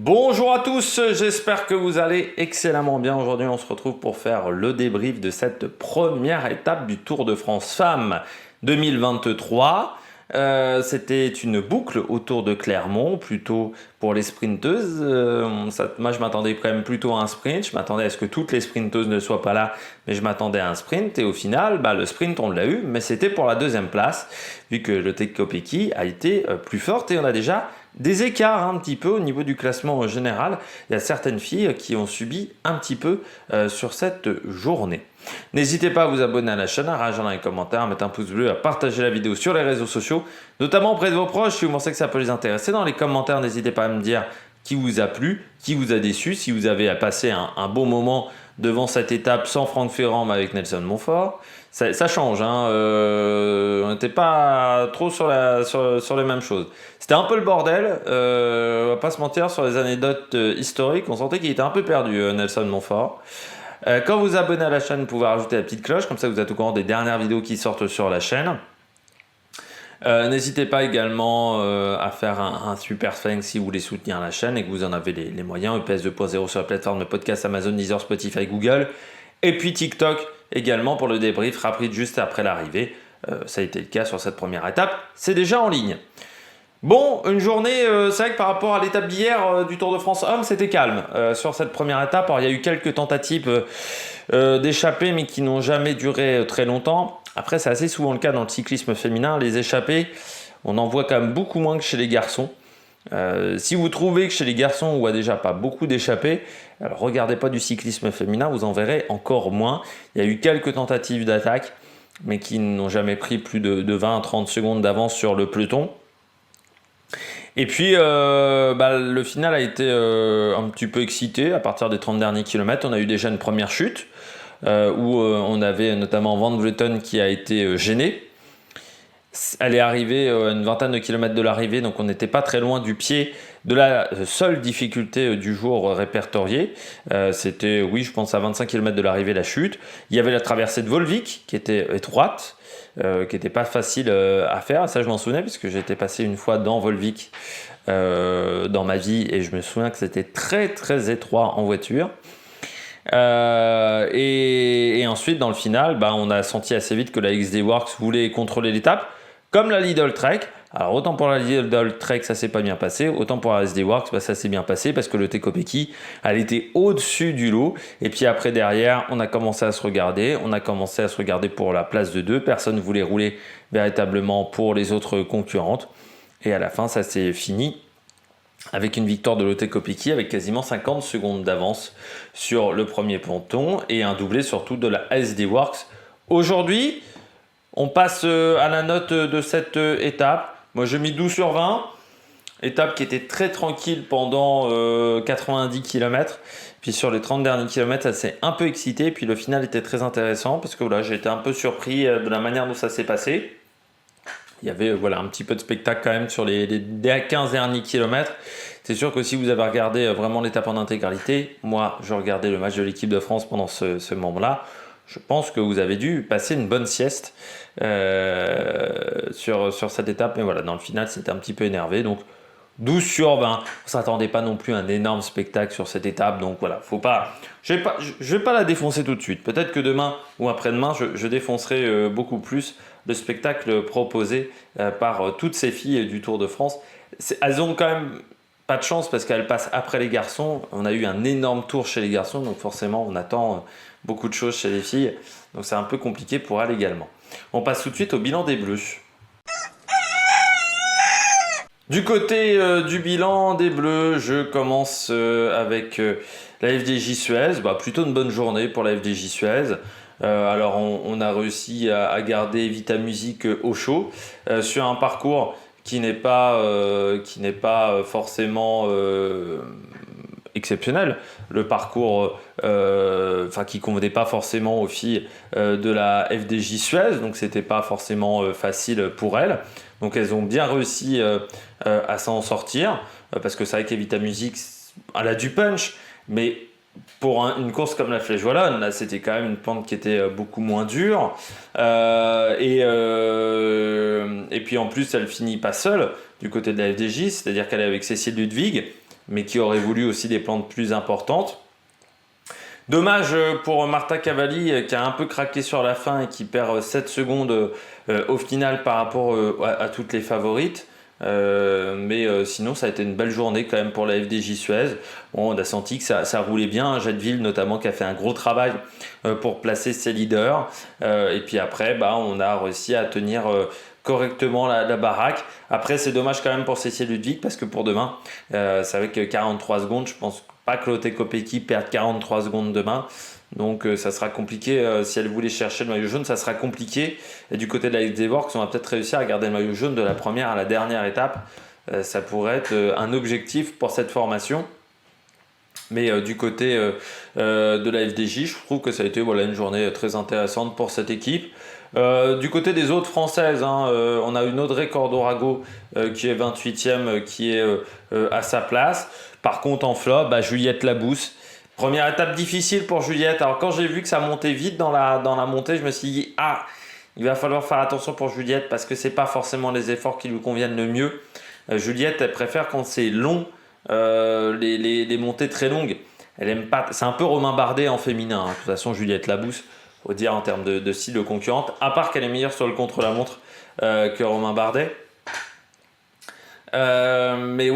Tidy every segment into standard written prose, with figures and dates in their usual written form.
Bonjour à tous, j'espère que vous allez excellemment bien. Aujourd'hui, on se retrouve pour faire le débrief de cette première étape du Tour de France Femmes 2023. C'était une boucle autour de Clermont, plutôt pour les sprinteuses. Moi, je m'attendais quand même plutôt à un sprint. Je m'attendais à ce que toutes les sprinteuses ne soient pas là, mais je m'attendais à un sprint. Et au final, le sprint, on l'a eu, mais c'était pour la deuxième place, vu que le Tecopeki a été plus forte et on a déjà des écarts un petit peu au niveau du classement général. Il y a certaines filles qui ont subi un petit peu sur cette journée. N'hésitez pas à vous abonner à la chaîne, à réagir dans les commentaires, à mettre un pouce bleu, à partager la vidéo sur les réseaux sociaux, notamment auprès de vos proches si vous pensez que ça peut les intéresser. Dans les commentaires, n'hésitez pas à me dire qui vous a plu, qui vous a déçu, si vous avez passé un bon moment devant cette étape sans Franck Ferrand mais avec Nelson Montfort. Ça change, hein. On n'était pas trop sur les mêmes choses. C'était un peu le bordel, on va pas se mentir, sur les anecdotes historiques, on sentait qu'il était un peu perdu, Nelson Montfort. Quand vous abonnez à la chaîne, vous pouvez rajouter la petite cloche, comme ça vous êtes au courant des dernières vidéos qui sortent sur la chaîne. N'hésitez pas également à faire un super thanks si vous voulez soutenir la chaîne et que vous en avez les moyens. EPS 2.0 sur la plateforme de podcast Amazon, Deezer, Spotify, Google. Et puis TikTok également pour le débrief rapide juste après l'arrivée. Ça a été le cas sur cette première étape. C'est déjà en ligne. Bon, une journée, c'est vrai que par rapport à l'étape d'hier du Tour de France Hommes, c'était calme sur cette première étape. Alors, il y a eu quelques tentatives d'échappées, mais qui n'ont jamais duré très longtemps. Après, c'est assez souvent le cas dans le cyclisme féminin. Les échappées, on en voit quand même beaucoup moins que chez les garçons. Si vous trouvez que chez les garçons, on voit déjà pas beaucoup d'échappées, alors regardez pas du cyclisme féminin, vous en verrez encore moins. Il y a eu quelques tentatives d'attaque, mais qui n'ont jamais pris plus de 20 à 30 secondes d'avance sur le peloton. Et puis, le final a été un petit peu excité. À partir des 30 derniers kilomètres, on a eu déjà une première chute où on avait notamment Van Vleuten qui a été gêné. Elle est arrivée à une vingtaine de kilomètres de l'arrivée, donc on n'était pas très loin du pied de la seule difficulté du jour répertoriée. C'était, oui, je pense à 25 km de l'arrivée, la chute. Il y avait la traversée de Volvic qui était étroite, qui n'était pas facile à faire. Ça, je m'en souvenais parce que j'étais passé une fois dans Volvic dans ma vie et je me souviens que c'était très très étroit en voiture. Et ensuite, dans le final, on a senti assez vite que la XD Works voulait contrôler l'étape, comme la Lidl Trek. Alors, autant pour la Lidl Trek, ça s'est pas bien passé, autant pour la SD Works, ça s'est bien passé parce que le Tecopeki, elle était au-dessus du lot. Et puis après, derrière, on a commencé à se regarder. On a commencé à se regarder pour la place de 2. Personne ne voulait rouler véritablement pour les autres concurrentes. Et à la fin, ça s'est fini avec une victoire de Tecopeki avec quasiment 50 secondes d'avance sur le premier peloton et un doublé surtout de la SD Works. Aujourd'hui, on passe à la note de cette étape. Moi, j'ai mis 12 sur 20. Étape qui était très tranquille pendant 90 km. Puis sur les 30 derniers kilomètres, ça s'est un peu excité. Puis le final était très intéressant parce que j'ai été un peu surpris de la manière dont ça s'est passé. Il y avait un petit peu de spectacle quand même sur les 15 derniers kilomètres. C'est sûr que si vous avez regardé vraiment l'étape en intégralité, moi je regardais le match de l'équipe de France pendant ce moment-là, je pense que vous avez dû passer une bonne sieste sur cette étape. Mais voilà, dans le final, c'était un petit peu énervé. Donc 12 sur 20. On ne s'attendait pas non plus à un énorme spectacle sur cette étape. Donc voilà, faut pas. Je vais pas la défoncer tout de suite. Peut-être que demain ou après-demain, je défoncerai beaucoup plus le spectacle proposé par toutes ces filles du Tour de France. Elles ont quand même pas de chance parce qu'elles passent après les garçons. On a eu un énorme tour chez les garçons, donc forcément on attend beaucoup de choses chez les filles. Donc c'est un peu compliqué pour elles également. On passe tout de suite au bilan des Bleus. Du côté du bilan des Bleus, je commence avec la FDJ Suez. Plutôt une bonne journée pour la FDJ Suez. Alors on a réussi à garder Vita Music au chaud sur un parcours qui n'est pas forcément exceptionnel. Le parcours qui ne convenait pas forcément aux filles de la FDJ Suez, donc c'était pas forcément facile pour elles. Donc elles ont bien réussi à s'en sortir parce que c'est vrai qu'Evita Music, elle a du punch, mais pour une course comme la Flèche Wallonne, là c'était quand même une pente qui était beaucoup moins dure et puis en plus elle finit pas seule du côté de la FDJ, c'est-à-dire qu'elle est avec Cécile Ludwig. mais qui aurait voulu aussi des plantes plus importantes. Dommage pour Marta Cavalli qui a un peu craqué sur la fin et qui perd 7 secondes au final par rapport à toutes les favorites. Mais sinon ça a été une belle journée quand même pour la FDJ Suez. Bon, on a senti que ça roulait bien, Jadeville notamment qui a fait un gros travail pour placer ses leaders. Et puis après on a réussi à tenir correctement la baraque. Après c'est dommage quand même pour Cécile Ludwig parce que pour demain c'est avec 43 secondes, je pense pas que Lotte Kopecky perde 43 secondes demain. Donc ça sera compliqué, si elle voulait chercher le maillot jaune, ça sera compliqué. Et du côté de la XD Works, on va peut-être réussir à garder le maillot jaune de la première à la dernière étape. Ça pourrait être un objectif pour cette formation. Mais du côté de la FDJ, je trouve que ça a été une journée très intéressante pour cette équipe. Du côté des autres françaises, on a une Audrey Cordorago qui est 28e, qui est à sa place. Par contre, en flop, Juliette Labousse. Première étape difficile pour Juliette. Alors, quand j'ai vu que ça montait vite dans la montée, je me suis dit, il va falloir faire attention pour Juliette parce que ce n'est pas forcément les efforts qui lui conviennent le mieux. Juliette, elle préfère quand c'est long, les montées très longues. Elle aime pas. C'est un peu Romain Bardet en féminin. De toute façon, Juliette Labousse, faut dire en termes de style de concurrente, à part qu'elle est meilleure sur le contre-la-montre que Romain Bardet. Mais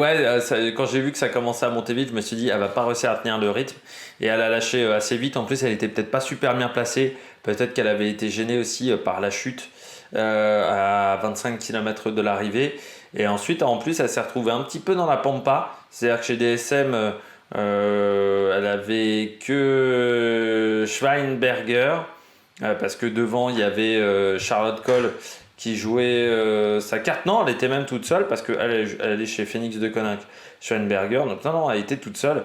quand j'ai vu que ça commençait à monter vite, je me suis dit elle va pas réussir à tenir le rythme et elle a lâché assez vite. En plus, elle était peut-être pas super bien placée. Peut-être qu'elle avait été gênée aussi par la chute à 25 km de l'arrivée. Et ensuite, en plus, elle s'est retrouvée un petit peu dans la pampa. C'est-à-dire que chez DSM, elle avait que Schweinberger parce que devant il y avait Charlotte Cole qui jouait sa carte. Non, elle était même toute seule parce qu'elle est chez Phoenix de Koninck, Schweinberger. Donc non, elle était toute seule,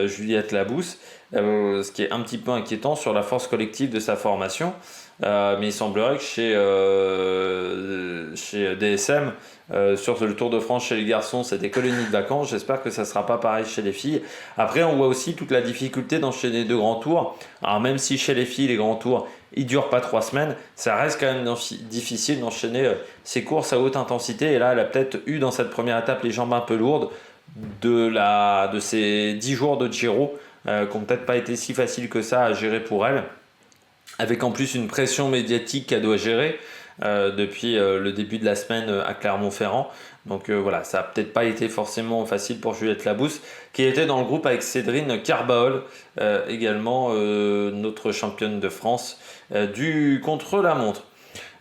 Juliette Labousse, ce qui est un petit peu inquiétant sur la force collective de sa formation. Mais il semblerait que chez DSM, sur le Tour de France chez les garçons, c'était colonie de vacances. J'espère que ça ne sera pas pareil chez les filles. Après, on voit aussi toute la difficulté d'enchaîner 2 grands tours. Alors même si chez les filles, les grands tours, ils ne durent pas 3 semaines, ça reste quand même difficile d'enchaîner ces courses à haute intensité. Et là, elle a peut-être eu dans cette première étape les jambes un peu lourdes de ces 10 jours de Giro qui n'ont peut-être pas été si faciles que ça à gérer pour elle. Avec en plus une pression médiatique qu'elle doit gérer depuis le début de la semaine à Clermont-Ferrand. Donc ça n'a peut-être pas été forcément facile pour Juliette Labousse, qui était dans le groupe avec Cédrine Carbaol, également notre championne de France du contre-la-montre.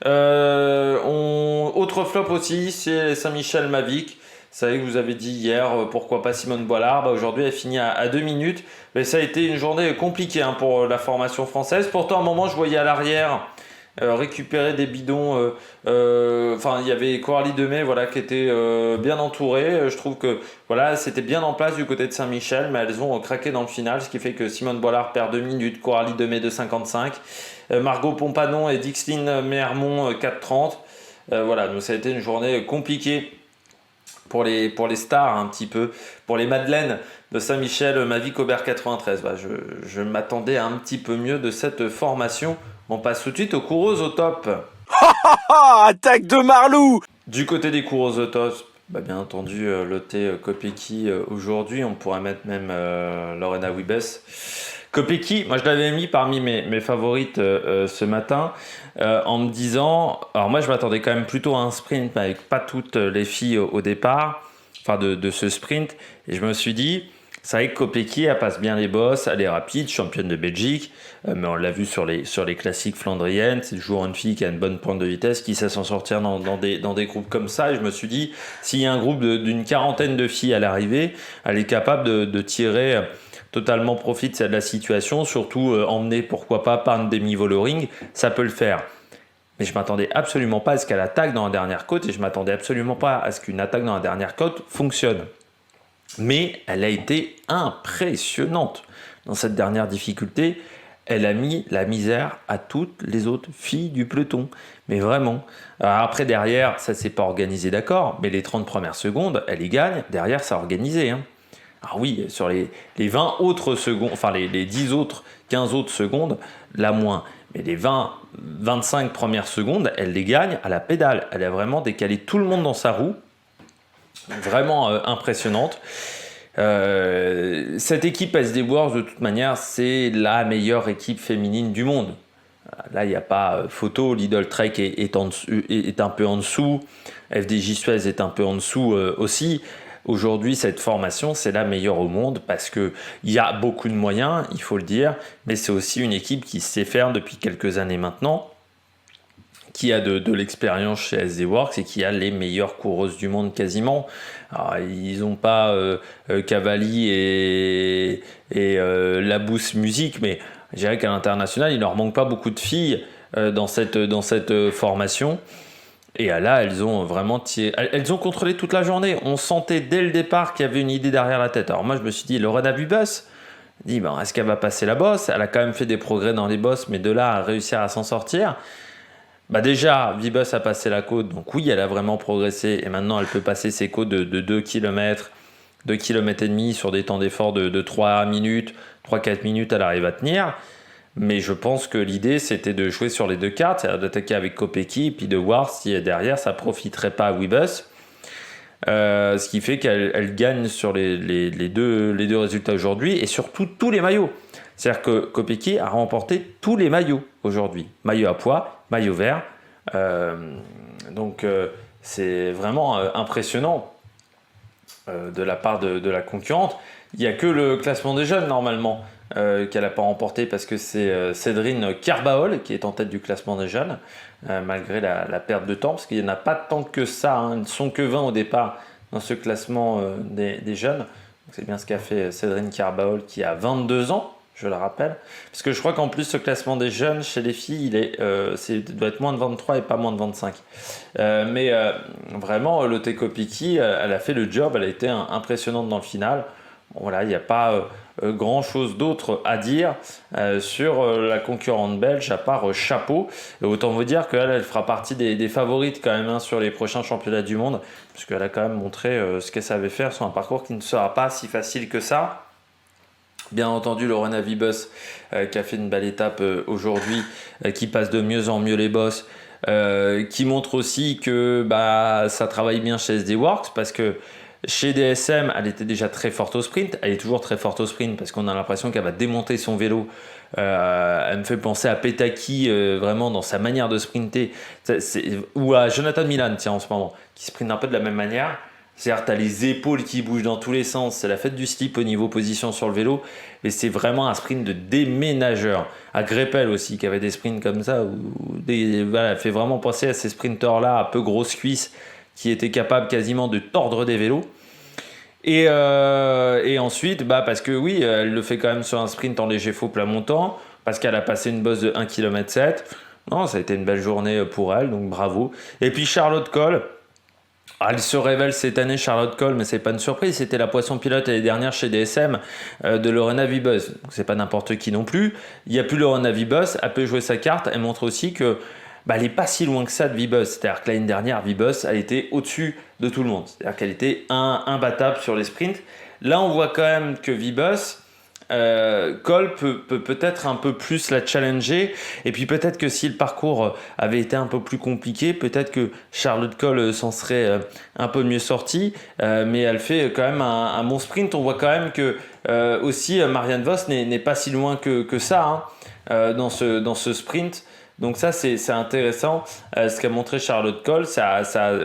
Autre flop aussi, c'est Saint-Michel Mavic. Vous savez que vous avez dit hier, pourquoi pas Simone Boilard. Aujourd'hui, elle finit à 2 minutes. Mais ça a été une journée compliquée pour la formation française. Pourtant, à un moment, je voyais à l'arrière récupérer des bidons. Il y avait Coralie Demey qui était bien entourée. Je trouve que c'était bien en place du côté de Saint-Michel, mais elles ont craqué dans le final, ce qui fait que Simone Boilard perd 2 minutes, Coralie Demey 2,55, Margot Pompanon et Dixline Mermont 4,30. Donc ça a été une journée compliquée pour les stars un petit peu, pour les Madeleines de Saint-Michel, Mavic Aubert 93. Je m'attendais à un petit peu mieux de cette formation. On passe tout de suite aux coureuses au top. Attaque de Marlou. Du côté des coureuses au top, bien entendu, Lotte Kopecky aujourd'hui. On pourrait mettre même Lorena Wiebes. Kopecky, moi je l'avais mis parmi mes favorites ce matin en me disant, alors moi je m'attendais quand même plutôt à un sprint avec pas toutes les filles au départ, de ce sprint, et je me suis dit, c'est vrai que Kopecky, elle passe bien les bosses, elle est rapide, championne de Belgique, mais on l'a vu sur les classiques flandriennes, c'est toujours une fille qui a une bonne pointe de vitesse, qui sait s'en sortir dans des groupes comme ça, et je me suis dit, s'il y a un groupe d'une quarantaine de filles à l'arrivée, elle est capable de tirer totalement profit de la situation, surtout emmenée pourquoi pas par une demi-Vollering, ça peut le faire. Mais je m'attendais absolument pas à ce qu'elle attaque dans la dernière côte, et je m'attendais absolument pas à ce qu'une attaque dans la dernière côte fonctionne. Mais elle a été impressionnante dans cette dernière difficulté. Elle a mis la misère à toutes les autres filles du peloton. Mais vraiment. Alors après, derrière, ça ne s'est pas organisé, d'accord. Mais les 30 premières secondes, elle y gagne. Derrière, ça a organisé. Alors oui, sur les 20 autres secondes, les 10 autres, 15 autres secondes, la moins. Mais les 25 premières secondes, elle les gagne à la pédale. Elle a vraiment décalé tout le monde dans sa roue. Vraiment impressionnante. Cette équipe SD Works, de toute manière, c'est la meilleure équipe féminine du monde. Là, il n'y a pas photo. Lidl Trek est un peu en dessous. FDJ Suez est un peu en dessous aussi. Aujourd'hui, cette formation, c'est la meilleure au monde parce qu'il y a beaucoup de moyens, il faut le dire, mais c'est aussi une équipe qui sait faire depuis quelques années maintenant, qui a de l'expérience chez SD Works et qui a les meilleures coureuses du monde quasiment. Alors, ils n'ont pas Cavalli et Labousse Musique, mais je dirais qu'à l'international, il ne leur manque pas beaucoup de filles dans cette formation. Et là, elles ont vraiment elles ont contrôlé toute la journée. On sentait dès le départ qu'il y avait une idée derrière la tête. Alors moi, je me suis dit, Lorena Vibus, est-ce qu'elle va passer la bosse? Elle a quand même fait des progrès dans les bosses, mais de là à réussir à s'en sortir. Déjà, Vibus a passé la côte, donc oui, elle a vraiment progressé. Et maintenant, elle peut passer ses côtes de 2 km, 2 km et demi sur des temps d'effort de 3 minutes, 3-4 minutes, elle arrive à tenir. Mais je pense que l'idée, c'était de jouer sur les deux cartes, c'est-à-dire d'attaquer avec Kopecky, et puis de voir si derrière, ça ne profiterait pas à Webus. Ce qui fait qu'elle gagne sur les deux résultats aujourd'hui, et surtout tous les maillots. C'est-à-dire que Kopecky a remporté tous les maillots aujourd'hui. Maillot à pois, maillot vert. Donc c'est vraiment impressionnant de la part de la concurrente. Il n'y a que le classement des jeunes, normalement, qu'elle n'a pas remporté parce que c'est Cédrine Carbaol qui est en tête du classement des jeunes, malgré la perte de temps, parce qu'il n'y en a pas tant que ça, hein. Ils ne sont que 20 au départ dans ce classement des jeunes. Donc c'est bien ce qu'a fait Cédrine Carbaol qui a 22 ans, je le rappelle. Parce que je crois qu'en plus, ce classement des jeunes chez les filles, doit être moins de 23 et pas moins de 25. Mais vraiment, Lotte Kopecky, elle a fait le job, elle a été impressionnante dans le final. Bon, voilà, il n'y a pas grand chose d'autre à dire sur la concurrente belge à part chapeau. Et autant vous dire qu'elle elle fera partie des favorites quand même sur les prochains championnats du monde, puisqu'elle a quand même montré ce qu'elle savait faire sur un parcours qui ne sera pas si facile que ça. Bien entendu, Lorena Vibus qui a fait une belle étape aujourd'hui, qui passe de mieux en mieux les bosses, qui montre aussi que ça travaille bien chez SD Works, parce que chez DSM, elle était déjà très forte au sprint. Elle est toujours très forte au sprint parce qu'on a l'impression qu'elle va démonter son vélo. Elle me fait penser à Petaki vraiment dans sa manière de sprinter. Ou à Jonathan Milan, tiens, en ce moment, qui sprint un peu de la même manière. C'est-à-dire, tu as les épaules qui bougent dans tous les sens. C'est la fête du slip au niveau position sur le vélo. Mais c'est vraiment un sprint de déménageur. À Greppel aussi, qui avait des sprints comme ça. Elle fait vraiment penser à ces sprinteurs-là, un peu grosses cuisses, qui était capable quasiment de tordre des vélos. Et ensuite, parce que oui, elle le fait quand même sur un sprint en léger faux plat montant, parce qu'elle a passé une bosse de 1,7 km. Non, ça a été une belle journée pour elle, donc bravo. Et puis Charlotte Cole, elle se révèle cette année, Charlotte Cole, mais c'est pas une surprise, c'était la poisson pilote l'année dernière chez DSM de Lorena Vibus. Donc c'est pas n'importe qui non plus. Il n'y a plus Lorena Vibus, elle peut jouer sa carte, elle montre aussi que elle n'est pas si loin que ça de Vibus. C'est-à-dire que l'année dernière, Vibus, elle était au-dessus de tout le monde. C'est-à-dire qu'elle était imbattable sur les sprints. Là, on voit quand même que Vibus, Cole peut peut-être un peu plus la challenger. Et puis peut-être que si le parcours avait été un peu plus compliqué, peut-être que Charlotte Cole s'en serait un peu mieux sortie. Mais elle fait quand même un bon sprint. On voit quand même que aussi Marianne Vos n'est pas si loin que ça dans ce sprint. Donc ça, c'est intéressant ce qu'a montré Charlotte Cole.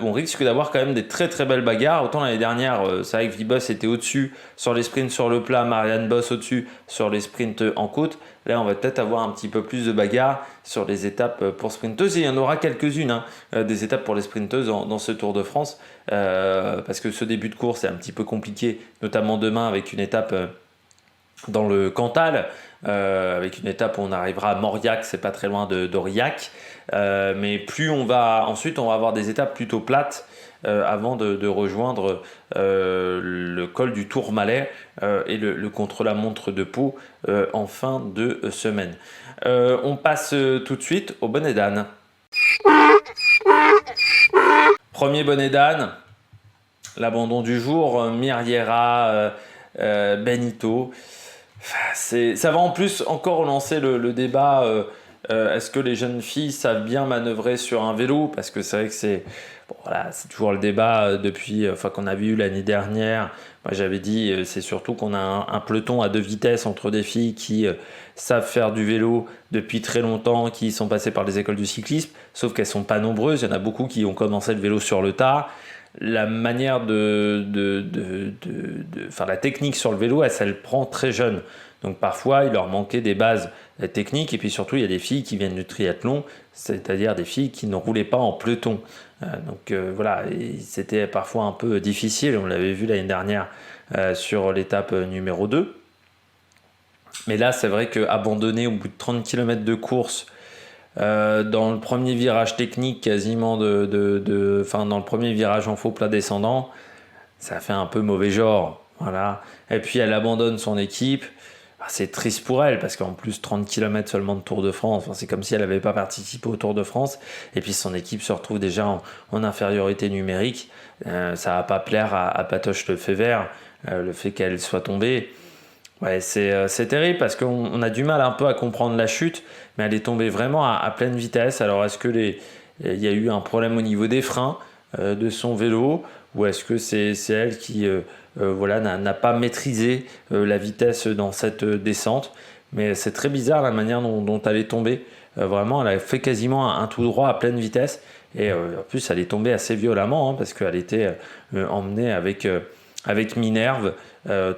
On risque d'avoir quand même des très très belles bagarres. Autant l'année dernière, c'est vrai que Vibus était au-dessus sur les sprints sur le plat, Marianne Vos au-dessus sur les sprints en côte. Là, on va peut-être avoir un petit peu plus de bagarres sur les étapes pour sprinteuses. Et il y en aura quelques-unes, des étapes pour les sprinteuses dans ce Tour de France. Parce que ce début de course est un petit peu compliqué, notamment demain avec une étape dans le Cantal. Avec une étape où on arrivera à Mauriac, c'est pas très loin d'Aurillac, mais ensuite on va avoir des étapes plutôt plates avant de rejoindre le col du Tourmalet et le contre-la-montre de Pau en fin de semaine. On passe tout de suite au bonnet d'âne. Premier bonnet d'âne, l'abandon du jour, Miriera Benito. Ça va en plus encore relancer le débat Est-ce que les jeunes filles savent bien manœuvrer sur un vélo? Parce que c'est vrai que c'est c'est toujours le débat qu'on avait eu l'année dernière. Moi, j'avais dit, c'est surtout qu'on a un peloton à 2 vitesses entre des filles qui savent faire du vélo depuis très longtemps, qui sont passées par les écoles du cyclisme, sauf qu'elles sont pas nombreuses. Il y en a beaucoup qui ont commencé le vélo sur le tard. La manière la technique sur le vélo, elle prend très jeune. Donc parfois, il leur manquait des bases techniques. Et puis surtout, il y a des filles qui viennent du triathlon, c'est-à-dire des filles qui ne roulaient pas en peloton. Et c'était parfois un peu difficile. On l'avait vu l'année dernière sur l'étape numéro 2. Mais là, c'est vrai qu'abandonner au bout de 30 km de course, dans le premier virage technique quasiment dans le premier virage en faux plat descendant, ça fait un peu mauvais genre. Voilà. Et puis elle abandonne son équipe. C'est triste pour elle parce qu'en plus 30 km seulement de Tour de France, c'est comme si elle n'avait pas participé au Tour de France, et puis son équipe se retrouve déjà en infériorité numérique. Ça va pas plaire à Patoche Lefebvre, le fait qu'elle soit tombée. Ouais, c'est terrible parce qu'on a du mal un peu à comprendre la chute, mais elle est tombée vraiment à pleine vitesse. Alors est-ce que il y a eu un problème au niveau des freins de son vélo, ou est-ce que c'est elle qui n'a pas maîtrisé la vitesse dans cette descente? Mais c'est très bizarre la manière dont elle est tombée. Vraiment, elle a fait quasiment un tout droit à pleine vitesse, et en plus elle est tombée assez violemment, parce qu'elle était emmenée avec Minerve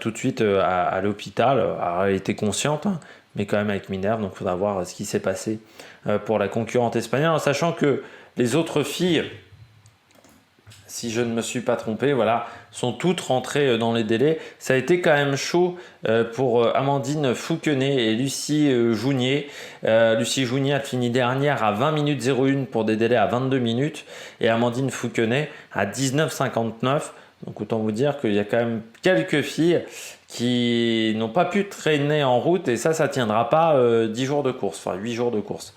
tout de suite à l'hôpital. Alors, elle était consciente, mais quand même avec Minerve, donc il faudra voir ce qui s'est passé pour la concurrente espagnole, en sachant que les autres filles, si je ne me suis pas trompé, sont toutes rentrées dans les délais. Ça a été quand même chaud pour Amandine Fouquenet et Lucie Jougnier. Lucie Jougnier a fini dernière à 20 minutes 01 pour des délais à 22 minutes, et Amandine Fouquenet à 19,59. Donc autant vous dire qu'il y a quand même quelques filles qui n'ont pas pu traîner en route, et ça tiendra pas 10 jours de course, 8 jours de course.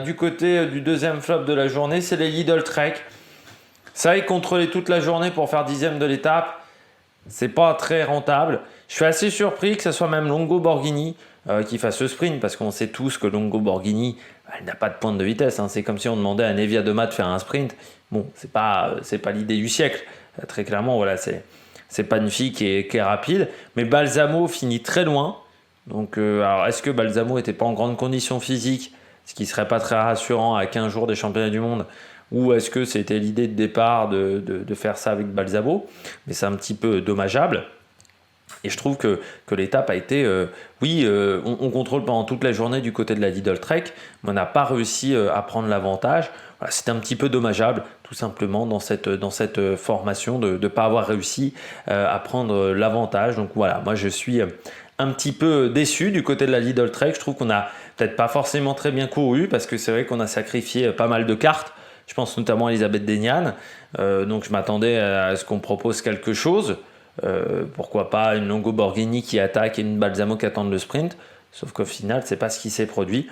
Du côté du deuxième flop de la journée, c'est les Lidl Trek. Ça, ils contrôlaient toute la journée pour faire 10e de l'étape. C'est pas très rentable. Je suis assez surpris que ce soit même Longo Borghini qui fasse ce sprint, parce qu'on sait tous que Longo Borghini, elle n'a pas de pointe de vitesse. C'est comme si on demandait à Nevia Doma de faire un sprint. Bon, c'est pas l'idée du siècle. Très clairement, c'est pas une fille qui est rapide. Mais Balsamo finit très loin. Donc, alors, est-ce que Balsamo n'était pas en grande condition physique, ce qui serait pas très rassurant à 15 jours des championnats du monde? Ou est-ce que c'était l'idée de départ de faire ça avec Balsamo? Mais c'est un petit peu dommageable. Et je trouve que l'étape a été... on contrôle pendant toute la journée du côté de la Lidl Trek, mais on n'a pas réussi à prendre l'avantage. C'était un petit peu dommageable, tout simplement, dans cette formation, de ne pas avoir réussi à prendre l'avantage. Donc voilà, moi je suis un petit peu déçu du côté de la Lidl Trek. Je trouve qu'on n'a peut-être pas forcément très bien couru, parce que c'est vrai qu'on a sacrifié pas mal de cartes. Je pense notamment à Elisabeth Deignan. Donc je m'attendais à ce qu'on propose quelque chose. Pourquoi pas une Longo Borghini qui attaque et une Balsamo qui attendent le sprint. Sauf qu'au final, c'est pas ce qui s'est produit.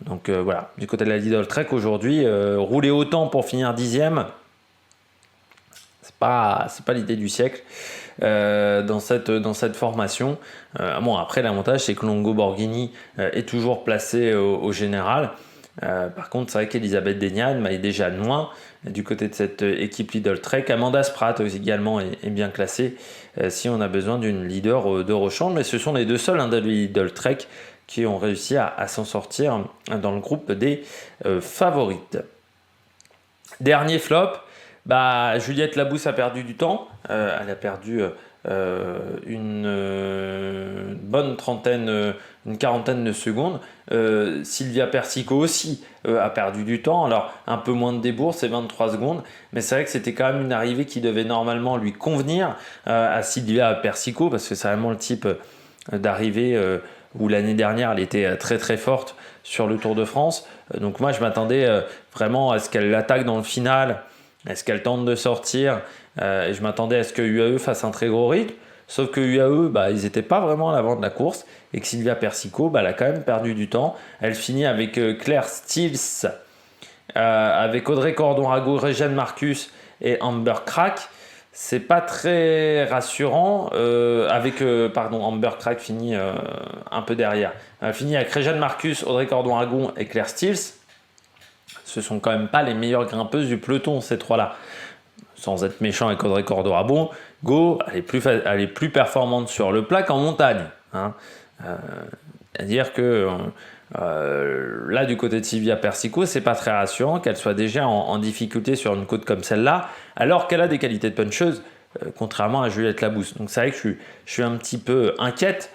Donc du côté de la Lidl Trek aujourd'hui, rouler autant pour finir 10e, c'est pas l'idée du siècle dans cette formation. Après, l'avantage, c'est que Longo Borghini est toujours placé au général. Par contre, c'est vrai qu'Elisabeth Deignan est déjà loin du côté de cette équipe Lidl Trek. Amanda Spratt également est bien classée si on a besoin d'une leader de rechange. Mais ce sont les deux seuls de Lidl Trek qui ont réussi à s'en sortir dans le groupe des favorites. Dernier flop, Juliette Labousse a perdu du temps. Elle a perdu une bonne une quarantaine de secondes. Sylvia Persico aussi a perdu du temps. Alors un peu moins de débours, c'est 23 secondes, mais c'est vrai que c'était quand même une arrivée qui devait normalement lui convenir à Sylvia Persico, parce que c'est vraiment le type d'arrivée où l'année dernière elle était très très forte sur le Tour de France. Donc moi je m'attendais vraiment à ce qu'elle l'attaque dans le final, à ce qu'elle tente de sortir, et je m'attendais à ce que UAE fasse un très gros rythme. Sauf que UAE, ils n'étaient pas vraiment à l'avant de la course, et que Sylvia Persico, elle a quand même perdu du temps. Elle finit avec Claire Stills, avec Audrey Cordon-Rago, Régène Marcus et Amber Crack. c'est pas très rassurant. Amber Crack finit un peu derrière. Finit avec Réjeanne Marcus, Audrey Cordon-Aragon et Claire Stills. Ce sont quand même pas les meilleures grimpeuses du peloton, ces trois-là. Sans être méchant avec Audrey Cordon-Aragon, elle est plus performante sur le plat qu'en montagne. Hein. C'est-à-dire que là, du côté de Silvia Persico, c'est pas très rassurant qu'elle soit déjà en difficulté sur une côte comme celle-là, alors qu'elle a des qualités de puncheuse, contrairement à Juliette Labousse. Donc c'est vrai que je suis un petit peu inquiète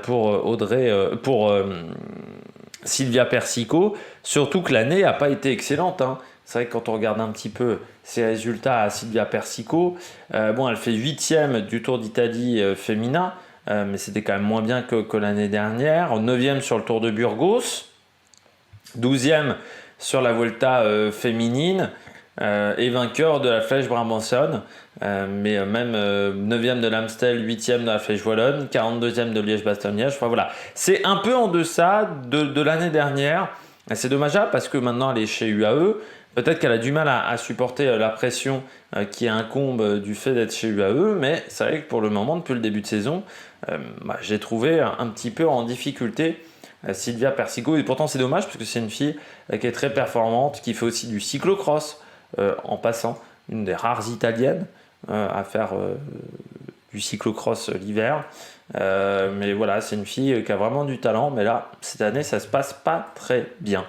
pour Silvia Persico, surtout que l'année n'a pas été excellente. Hein. C'est vrai que quand on regarde un petit peu ses résultats à Silvia Persico, elle fait 8e du Tour d'Italie féminin, mais c'était quand même moins bien que l'année dernière. 9e sur le Tour de Burgos, 12e sur la Vuelta féminine et vainqueur de la Flèche Brabançonne, mais même 9e de l'Amstel, 8e de la Flèche Wallonne, 42e de Liège-Bastogne-Liège. Enfin voilà, c'est un peu en deçà de l'année dernière. Et c'est dommageable parce que maintenant elle est chez UAE. Peut-être qu'elle a du mal à supporter la pression qui incombe du fait d'être chez UAE, mais c'est vrai que pour le moment, depuis le début de saison, j'ai trouvé un petit peu en difficulté Silvia Persico. Et pourtant, c'est dommage parce que c'est une fille qui est très performante, qui fait aussi du cyclocross en passant, une des rares italiennes à faire du cyclocross l'hiver. Mais voilà, c'est une fille qui a vraiment du talent, mais là, cette année, ça se passe pas très bien.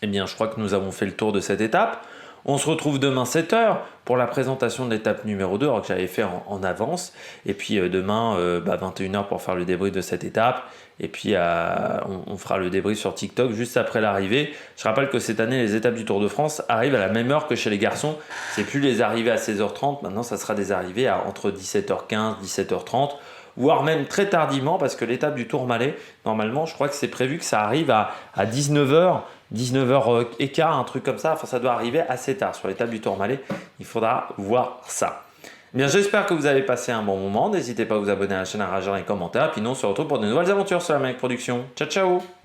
Eh bien, je crois que nous avons fait le tour de cette étape. On se retrouve demain 7h pour la présentation de l'étape numéro 2, alors que j'avais fait en avance. Et puis demain, 21h pour faire le débrief de cette étape. Et puis, on fera le débrief sur TikTok juste après l'arrivée. Je rappelle que cette année, les étapes du Tour de France arrivent à la même heure que chez les garçons. C'est plus les arrivées à 16h30. Maintenant, ça sera des arrivées entre 17h15, 17h30. Voire même très tardivement, parce que l'étape du Tourmalet, normalement, je crois que c'est prévu que ça arrive à 19h, 19h15, un truc comme ça. Enfin, ça doit arriver assez tard sur l'étape du Tourmalet. Il faudra voir ça. Bien, j'espère que vous avez passé un bon moment. N'hésitez pas à vous abonner à la chaîne, à réagir dans les commentaires. Puis nous, on se retrouve pour de nouvelles aventures sur la Mec Production. Ciao, ciao!